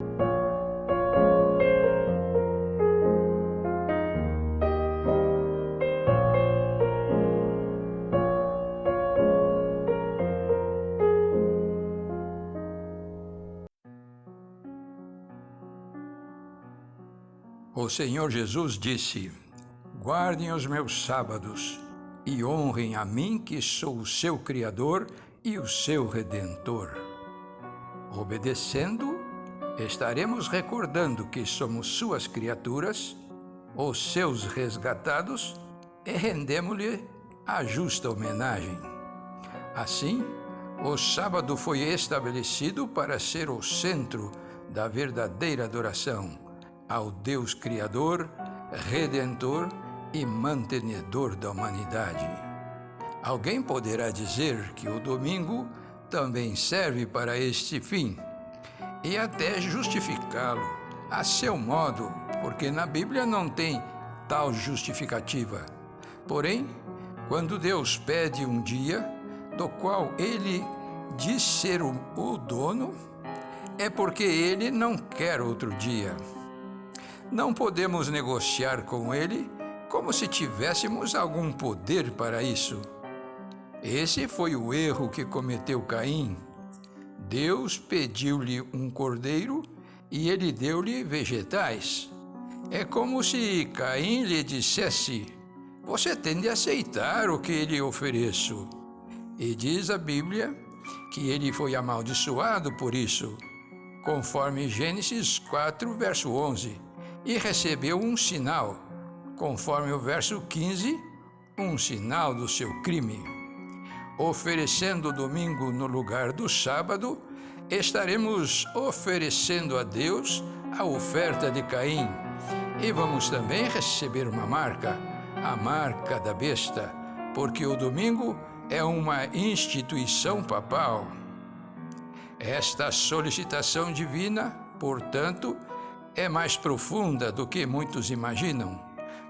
O Senhor Jesus disse: guardem os meus sábados e honrem a mim, que sou o seu Criador e o seu Redentor. Obedecendo, estaremos recordando que somos suas criaturas, os seus resgatados, e rendemos-lhe a justa homenagem. Assim, o sábado foi estabelecido para ser o centro da verdadeira adoração ao Deus Criador, Redentor e mantenedor da humanidade. Alguém poderá dizer que o domingo também serve para este fim, e até justificá-lo a seu modo, porque na Bíblia não tem tal justificativa. Porém, quando Deus pede um dia, do qual Ele diz ser o dono, é porque Ele não quer outro dia. Não podemos negociar com Ele como se tivéssemos algum poder para isso. Esse foi o erro que cometeu Caim. Deus pediu-lhe um cordeiro e Ele deu-lhe vegetais. É como se Caim lhe dissesse: você tem de aceitar o que eu lhe ofereço. E diz a Bíblia que ele foi amaldiçoado por isso, conforme Gênesis 4, verso 11. E recebeu um sinal, conforme o verso 15, um sinal do seu crime. Oferecendo o domingo no lugar do sábado, estaremos oferecendo a Deus a oferta de Caim. E vamos também receber uma marca, a marca da besta, porque o domingo é uma instituição papal. Esta solicitação divina, portanto, é mais profunda do que muitos imaginam,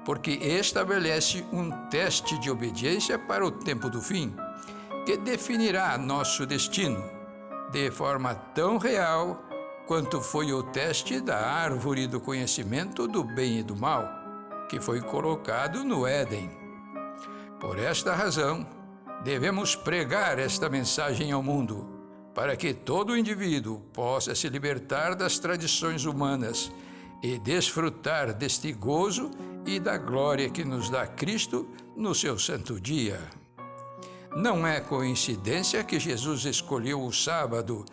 porque estabelece um teste de obediência para o tempo do fim, que definirá nosso destino, de forma tão real quanto foi o teste da árvore do conhecimento do bem e do mal, que foi colocado no Éden. Por esta razão, devemos pregar esta mensagem ao mundo, para que todo indivíduo possa se libertar das tradições humanas e desfrutar deste gozo e da glória que nos dá Cristo no seu santo dia. Não é coincidência que Jesus escolheu o sábado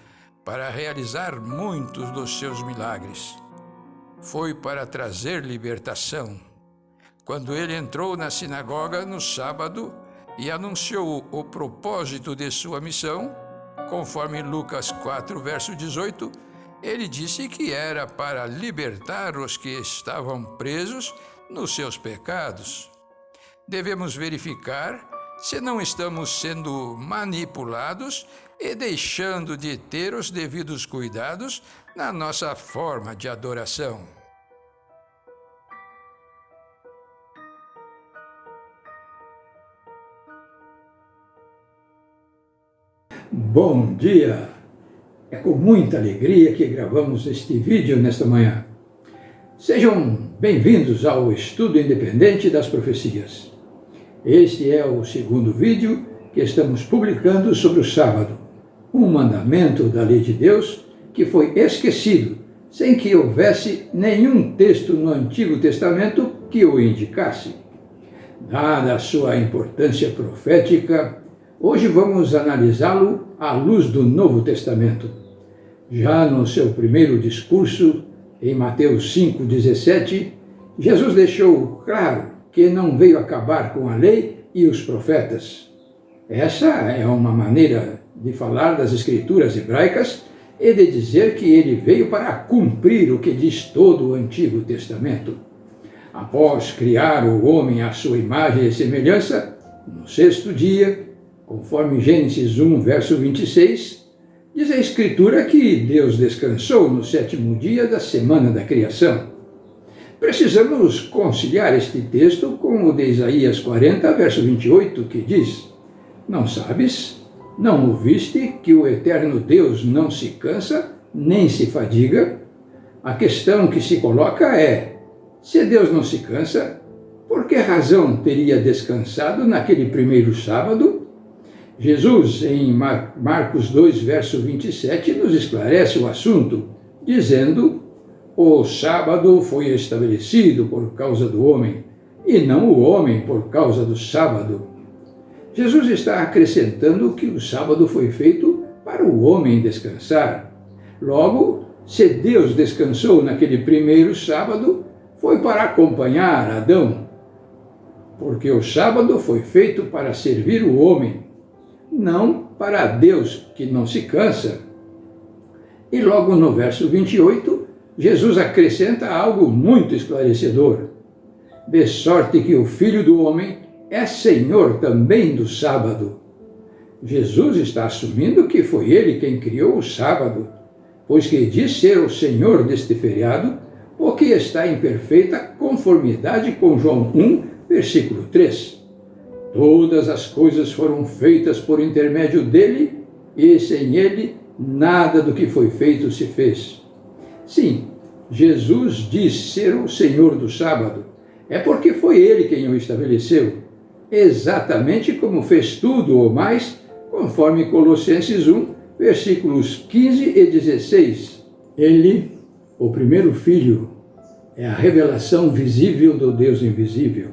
para realizar muitos dos seus milagres. Foi para trazer libertação. Quando ele entrou na sinagoga no sábado e anunciou o propósito de sua missão, conforme Lucas 4, verso 18, ele disse que era para libertar os que estavam presos nos seus pecados. Devemos verificar se não estamos sendo manipulados e deixando de ter os devidos cuidados na nossa forma de adoração. Bom dia! É com muita alegria que gravamos este vídeo nesta manhã. Sejam bem-vindos ao Estudo Independente das Profecias. Este é o segundo vídeo que estamos publicando sobre o sábado, um mandamento da lei de Deus que foi esquecido, sem que houvesse nenhum texto no Antigo Testamento que o indicasse. Dada a sua importância profética, hoje vamos analisá-lo à luz do Novo Testamento. Já no seu primeiro discurso, em Mateus 5,17, Jesus deixou claro que não veio acabar com a lei e os profetas. Essa é uma maneira de falar das Escrituras hebraicas e de dizer que ele veio para cumprir o que diz todo o Antigo Testamento. Após criar o homem à sua imagem e semelhança, no sexto dia, conforme Gênesis 1, verso 26, diz a Escritura que Deus descansou no sétimo dia da semana da criação. Precisamos conciliar este texto com o de Isaías 40, verso 28, que diz: não sabes, não ouviste que o eterno Deus não se cansa, nem se fadiga? a questão que se coloca é: se Deus não se cansa, por que razão teria descansado naquele primeiro sábado? Jesus, em Marcos 2, verso 27, nos esclarece o assunto, dizendo: o sábado foi estabelecido por causa do homem, e não o homem por causa do sábado. Jesus está acrescentando que o sábado foi feito para o homem descansar. Logo, se Deus descansou naquele primeiro sábado, foi para acompanhar Adão, porque o sábado foi feito para servir o homem, não para Deus, que não se cansa. E logo no verso 28, Jesus acrescenta algo muito esclarecedor: de sorte que o Filho do Homem é Senhor também do sábado. Jesus está assumindo que foi ele quem criou o sábado, pois que diz ser o Senhor deste feriado, o que está em perfeita conformidade com João 1, versículo 3. Todas as coisas foram feitas por intermédio dele, e sem ele nada do que foi feito se fez. Sim, Jesus diz ser o Senhor do sábado, é porque foi ele quem o estabeleceu, exatamente como fez tudo ou mais, conforme Colossenses 1, versículos 15 e 16. Ele, o primeiro filho, é a revelação visível do Deus invisível.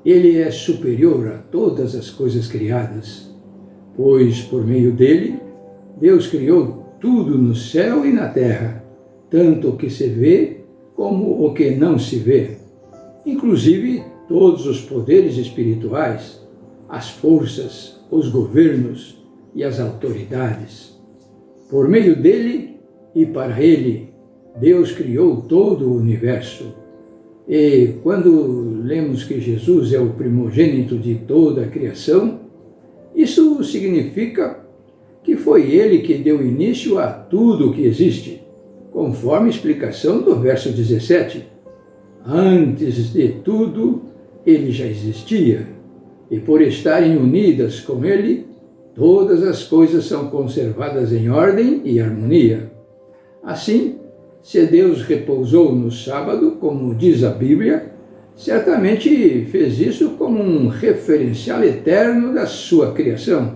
Ele é superior a todas as coisas criadas, pois por meio dele, Deus criou tudo no céu e na terra, tanto o que se vê como o que não se vê, inclusive todos os poderes espirituais, as forças, os governos e as autoridades. Por meio dele e para ele, Deus criou todo o universo. E quando lemos que Jesus é o primogênito de toda a criação, isso significa que foi ele que deu início a tudo o que existe, conforme a explicação do verso 17. Antes de tudo, ele já existia, e por estarem unidas com ele, todas as coisas são conservadas em ordem e harmonia. Assim, se Deus repousou no sábado, como diz a Bíblia, certamente fez isso como um referencial eterno da sua criação,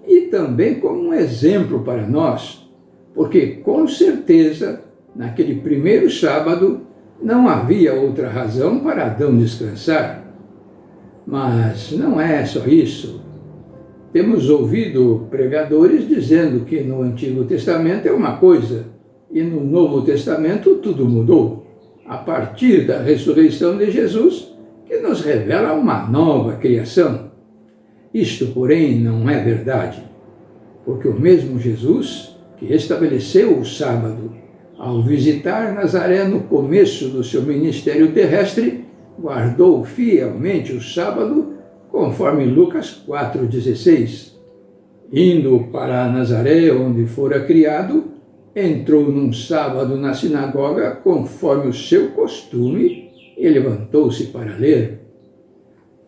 e também como um exemplo para nós, porque com certeza, naquele primeiro sábado, não havia outra razão para Adão descansar. Mas não é só isso. Temos ouvido pregadores dizendo que no Antigo Testamento é uma coisa e no Novo Testamento tudo mudou, a partir da ressurreição de Jesus, que nos revela uma nova criação. Isto, porém, não é verdade, porque o mesmo Jesus, que estabeleceu o sábado, ao visitar Nazaré no começo do seu ministério terrestre, guardou fielmente o sábado, conforme Lucas 4,16. Indo para Nazaré, onde fora criado, entrou num sábado na sinagoga, conforme o seu costume, e levantou-se para ler.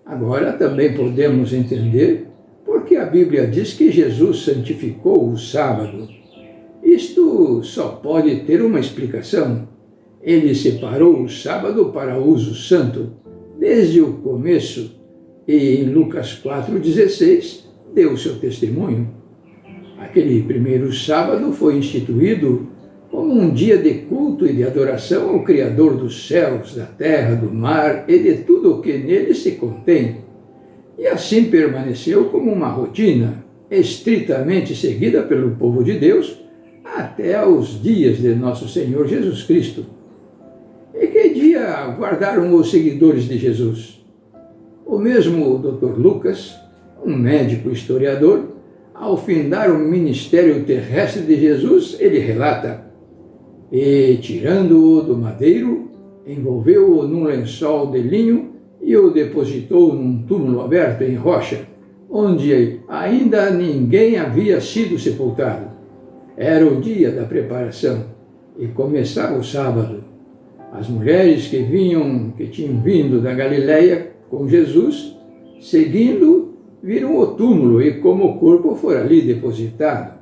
Agora também podemos entender porque a Bíblia diz que Jesus santificou o sábado. Isto só pode ter uma explicação. Ele separou o sábado para uso santo, desde o começo, e em Lucas 4,16 deu seu testemunho. Aquele primeiro sábado foi instituído como um dia de culto e de adoração ao Criador dos céus, da terra, do mar e de tudo o que nele se contém. E assim permaneceu como uma rotina, estritamente seguida pelo povo de Deus, até aos dias de nosso Senhor Jesus Cristo. E que dia guardaram os seguidores de Jesus? O mesmo Dr. Lucas, um médico historiador, ao findar o ministério terrestre de Jesus, ele relata: e, tirando-o do madeiro, envolveu-o num lençol de linho e o depositou num túmulo aberto em rocha, onde ainda ninguém havia sido sepultado. Era o dia da preparação e começava o sábado. As mulheres que tinham vindo da Galileia com Jesus, seguindo, viram o túmulo e como o corpo fora ali depositado.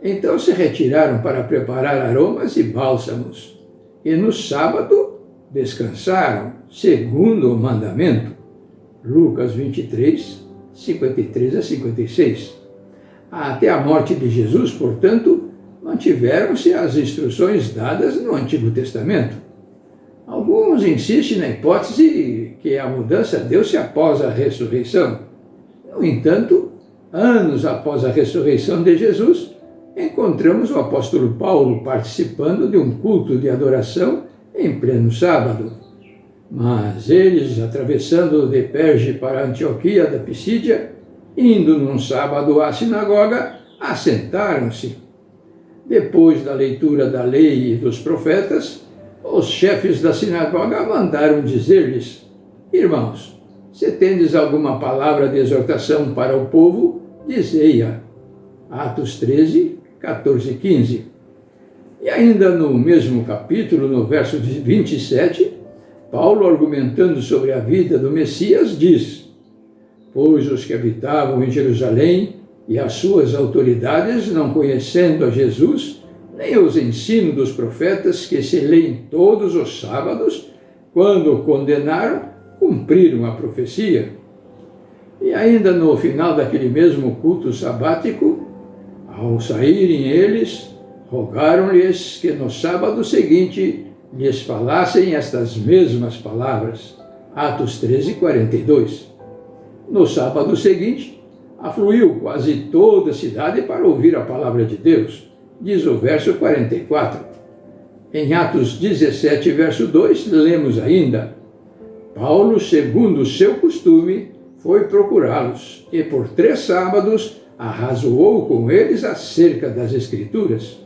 Então se retiraram para preparar aromas e bálsamos. e no sábado descansaram, segundo o mandamento. Lucas 23, 53 a 56. Até a morte de Jesus, portanto, mantiveram-se as instruções dadas no Antigo Testamento. Alguns insistem na hipótese que a mudança deu-se após a ressurreição. No entanto, anos após a ressurreição de Jesus, encontramos o apóstolo Paulo participando de um culto de adoração em pleno sábado. Mas eles, atravessando de Perge para Antioquia da Pisídia, indo num sábado à sinagoga, assentaram-se. Depois da leitura da lei e dos profetas, os chefes da sinagoga mandaram dizer-lhes: irmãos, se tendes alguma palavra de exortação para o povo, dizei-a. Atos 13, 14 e 15. E ainda no mesmo capítulo, no verso 27, Paulo, argumentando sobre a vida do Messias, diz: pois os que habitavam em Jerusalém e as suas autoridades, não conhecendo a Jesus, nem os ensinos dos profetas que se leem todos os sábados, quando o condenaram, cumpriram a profecia. E ainda no final daquele mesmo culto sabático, ao saírem eles, rogaram-lhes que no sábado seguinte lhes falassem estas mesmas palavras. Atos 13, 42. No sábado seguinte, afluiu quase toda a cidade para ouvir a palavra de Deus, diz o verso 44. Em Atos 17, verso 2, lemos ainda: Paulo, segundo o seu costume, foi procurá-los e por 3 sábados arrazoou com eles acerca das Escrituras.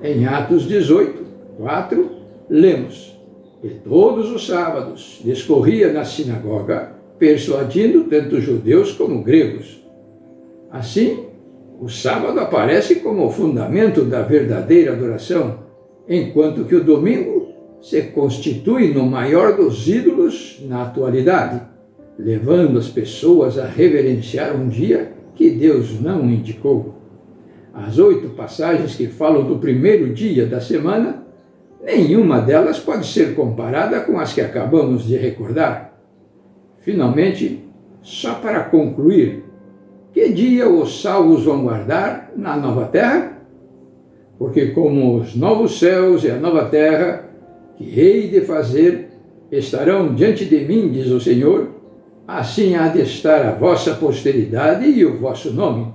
Em Atos 18, 4, lemos: e todos os sábados discorria na sinagoga, persuadindo tanto judeus como gregos. Assim, o sábado aparece como o fundamento da verdadeira adoração, enquanto que o domingo se constitui no maior dos ídolos na atualidade, levando as pessoas a reverenciar um dia que Deus não indicou. As 8 passagens que falam do primeiro dia da semana, nenhuma delas pode ser comparada com as que acabamos de recordar. Finalmente, só para concluir, que dia os salvos vão guardar na nova terra? Porque como os novos céus e a nova terra, que hei de fazer, estarão diante de mim, diz o Senhor, assim há de estar a vossa posteridade e o vosso nome.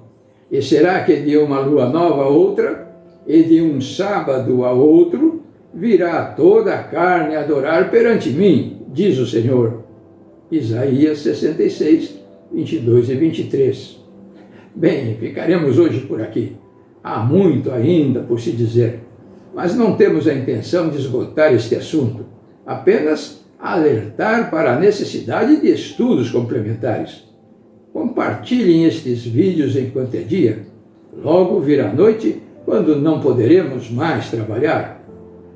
E será que de uma lua nova a outra, e de um sábado a outro, virá toda a carne adorar perante mim, diz o Senhor. Isaías 66, 22 e 23. Bem, ficaremos hoje por aqui. Há muito ainda por se dizer, mas não temos a intenção de esgotar este assunto, apenas alertar para a necessidade de estudos complementares. Compartilhem estes vídeos enquanto é dia. Logo virá noite, quando não poderemos mais trabalhar.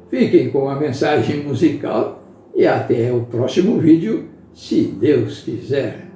Fiquem com a mensagem musical e até o próximo vídeo, se Deus quiser.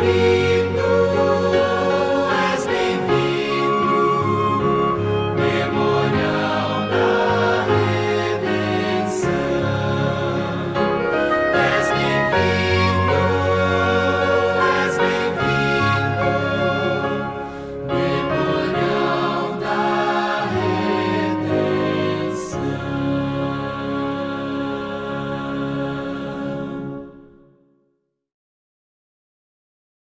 vida.